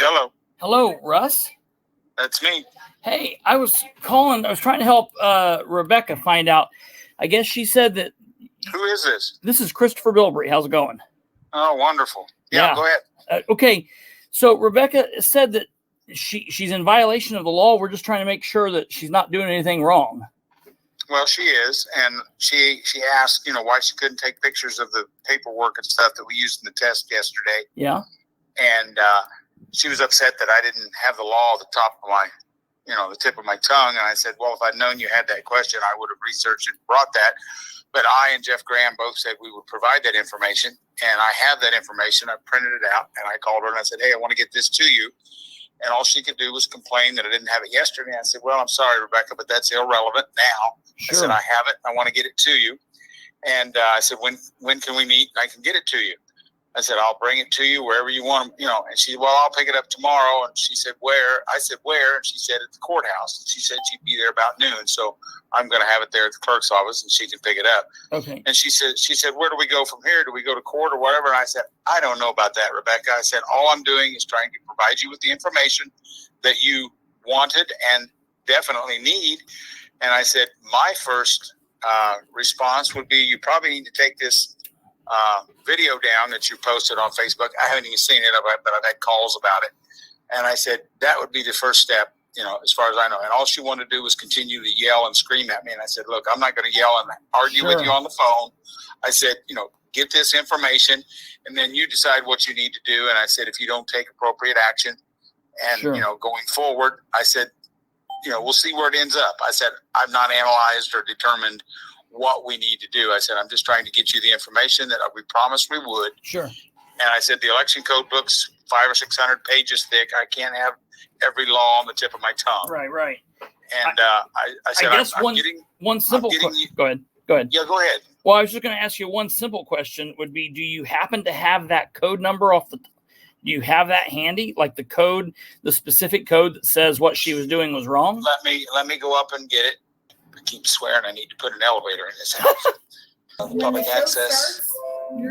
Hello. Hello, Russ. That's me. Hey, I was calling. I was trying to help Rebecca find out. I guess she said that. Who is this? This is Kristopher Bilbrey. How's it going? Oh, wonderful. Yeah. Go ahead. Okay. So Rebecca said that she's in violation of the law. We're just trying to make sure that she's not doing anything wrong. Well, she is, and she asked, why she couldn't take pictures of the paperwork and stuff that we used in the test yesterday. Yeah. And she was upset that I didn't have the law at the top of my, the tip of my tongue. And I said, well, if I'd known you had that question, I would have researched it and brought that. But I and Jeff Graham both said we would provide that information, and I have that information. I printed it out, and I called her and I said, hey, I want to get this to you. And all she could do was complain that I didn't have it yesterday. I said, well, I'm sorry, Rebecca, but that's irrelevant now. Sure. I said, I have it. I want to get it to you. And I said, when can we meet? I can get it to you. I said, I'll bring it to you wherever you want, And she said, well, I'll pick it up tomorrow. And she said, where? I said, where? And she said, at the courthouse. And she said she'd be there about noon. So I'm going to have it there at the clerk's office and she can pick it up. Okay. And she said, where do we go from here? Do we go to court or whatever? And I said, I don't know about that, Rebecca. I said, all I'm doing is trying to provide you with the information that you wanted and definitely need. And I said, my first response would be, you probably need to take this video down that you posted on Facebook. I haven't even seen it, but I've had calls about it. And I said, that would be the first step, as far as I know. And all she wanted to do was continue to yell and scream at me. And I said, look, I'm not going to yell and argue with you on the phone. I said, get this information and then you decide what you need to do. And I said, if you don't take appropriate action and, going forward, I said, we'll see where it ends up. I said, I've not analyzed or determined what we need to do. I said, I'm just trying to get you the information that we promised we would. Sure. And I said, the election code book's 500 or 600 pages thick. I can't have every law on the tip of my tongue. Right. And I said, I guess one simple question. Go ahead. Yeah, go ahead. Well, I was just going to ask you one simple question would be, do you happen to have that code number do you have that handy? Like the code, the specific code that says what she was doing was wrong? Let me go up and get it. I keep swearing I need to put an elevator in this house. The public access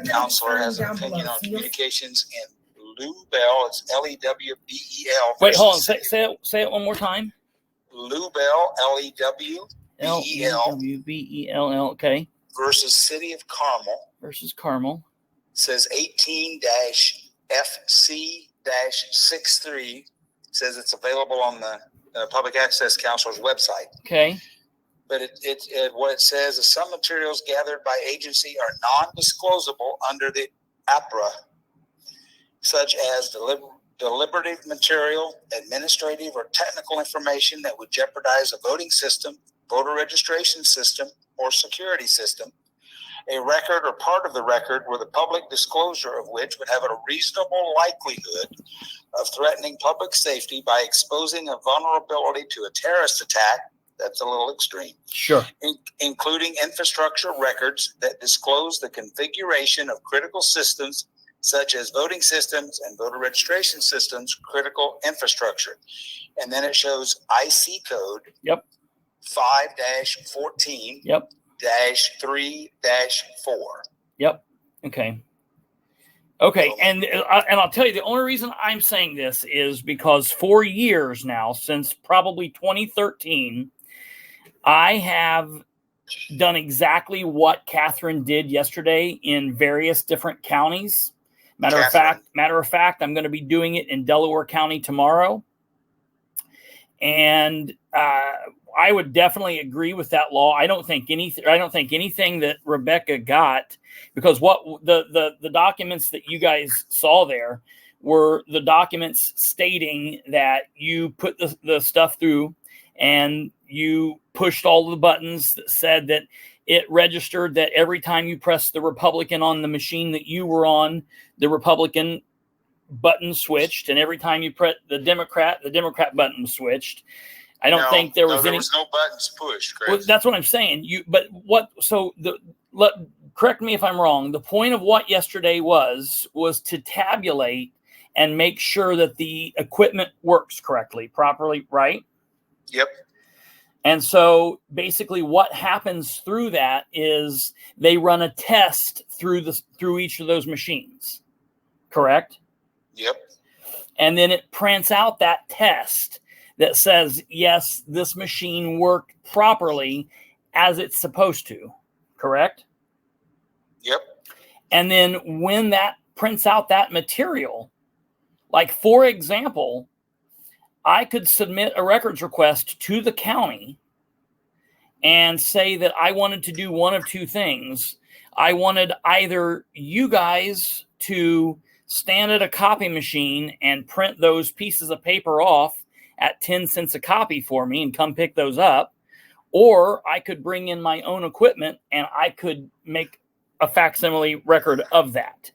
counselor has an opinion on communications in Lubell. It's L-E-W-B-E-L. Wait, hold on. Say it one more time. Lubell, L-E-W-B-E-L. L-E-W-B-E-L-L, okay. Versus City of Carmel. It says 18-FC-63. Says it's available on the Public Access Counselor's website. Okay. But what it says is some materials gathered by agency are non-disclosable under the APRA, such as deliberative material, administrative or technical information that would jeopardize a voting system, voter registration system, or security system, a record or part of the record where the public disclosure of which would have a reasonable likelihood of threatening public safety by exposing a vulnerability to a terrorist attack. That's a little extreme. Sure. Including infrastructure records that disclose the configuration of critical systems such as voting systems and voter registration systems, critical infrastructure. And then it shows IC code 5-14 -3-4. Yep. Okay. And I'll tell you, the only reason I'm saying this is because for years now, since probably 2013, I have done exactly what Catherine did yesterday in various different counties. Matter of fact, I'm going to be doing it in Delaware County tomorrow. And I would definitely agree with that law. I don't think anything that Rebecca got, because what the documents that you guys saw there were the documents stating that you put the stuff through and you pushed all the buttons that said that it registered that every time you pressed the Republican on the machine that you were on, the Republican button switched, and every time you press the Democrat button switched. I don't think there was no buttons pushed, Chris. Well, that's what I'm saying. Correct me if I'm wrong. The point of what yesterday was to tabulate and make sure that the equipment works properly, right? Yep. And so basically what happens through that is they run a test through each of those machines. Correct? Yep. and then it prints out that test that says, yes, this machine worked properly as it's supposed to, correct? Yep. And then when that prints out that material, like for example, I could submit a records request to the county and say that I wanted to do one of two things. I wanted either you guys to stand at a copy machine and print those pieces of paper off at 10 cents a copy for me and come pick those up, or I could bring in my own equipment and I could make a facsimile record of that.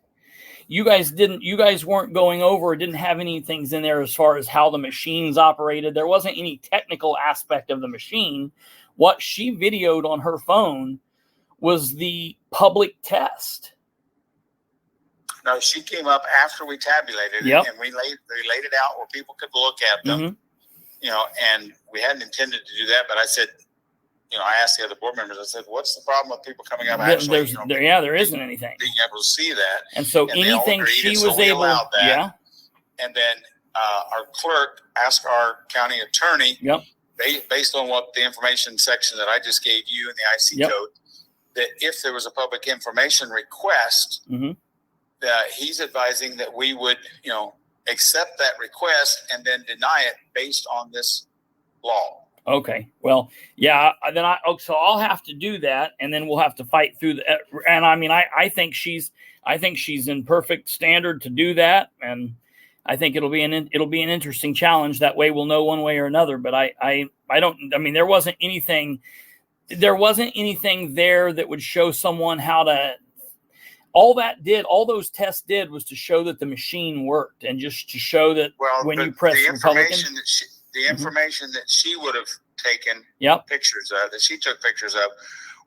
You guys weren't going over, didn't have any things in there as far as how the machines operated. There wasn't any technical aspect of the machine. What she videoed on her phone was the public test. No, she came up after we tabulated Yep. it, and we laid it out where people could look at them. Mm-hmm. You know, and we hadn't intended to do that, but I said, you know, I asked the other board members, I said, what's the problem with people coming up actually, there isn't anything. being able to see that? And so And they all anything agreed, she and so was we able, allowed that. yeah, And then our clerk asked our county attorney, yep, based on what the information section that I just gave you in the IC Yep. code, that if there was a public information request, mm-hmm. that he's advising that we would, you know, accept that request and then deny it based on this law. Okay. Well, yeah. Then so I'll have to do that, and then we'll have to fight through the. And I mean, I think she's in perfect standard to do that, and I think it'll be an interesting challenge. That way, we'll know one way or another. But I don't. I mean, there wasn't anything there that would show someone how to. All those tests did was to show that the machine worked, and just to show that when you press the Republican. information that she would have taken Yep. pictures of, that she took pictures of,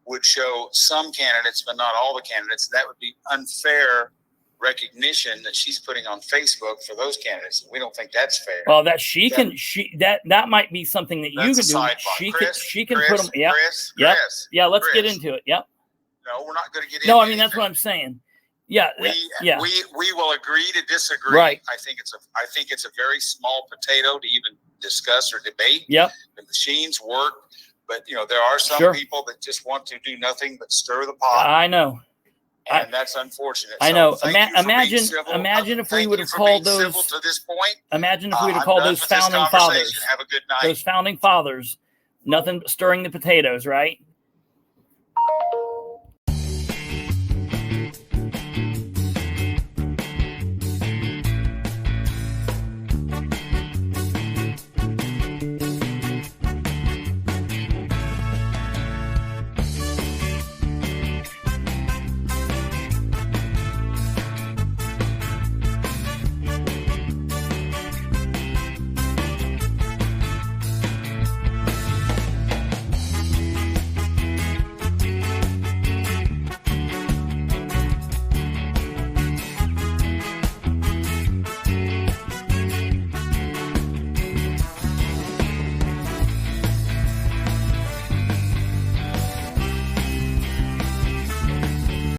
would show some candidates, but not all the candidates. That would be unfair recognition that she's putting on Facebook for those candidates. We don't think that's fair. Well, that might be something that you can do. She can put them. Yeah. Yeah. Let's get into it. Yep. No, we're not going to get into No, I mean, that's what I'm saying. Yeah. We will agree to disagree. Right. I think it's a very small potato to even discuss or debate. Yep. The machines work, but you know, there are some Sure. people that just want to do nothing but stir the pot. I know. And that's unfortunate. I know. So thank you for being civil. Imagine if we Thank would you have for called being those. civil to this point. Imagine if we would have I'm called done those with this founding conversation. fathers. Have a good night. Those founding fathers. Nothing but stirring the potatoes, right?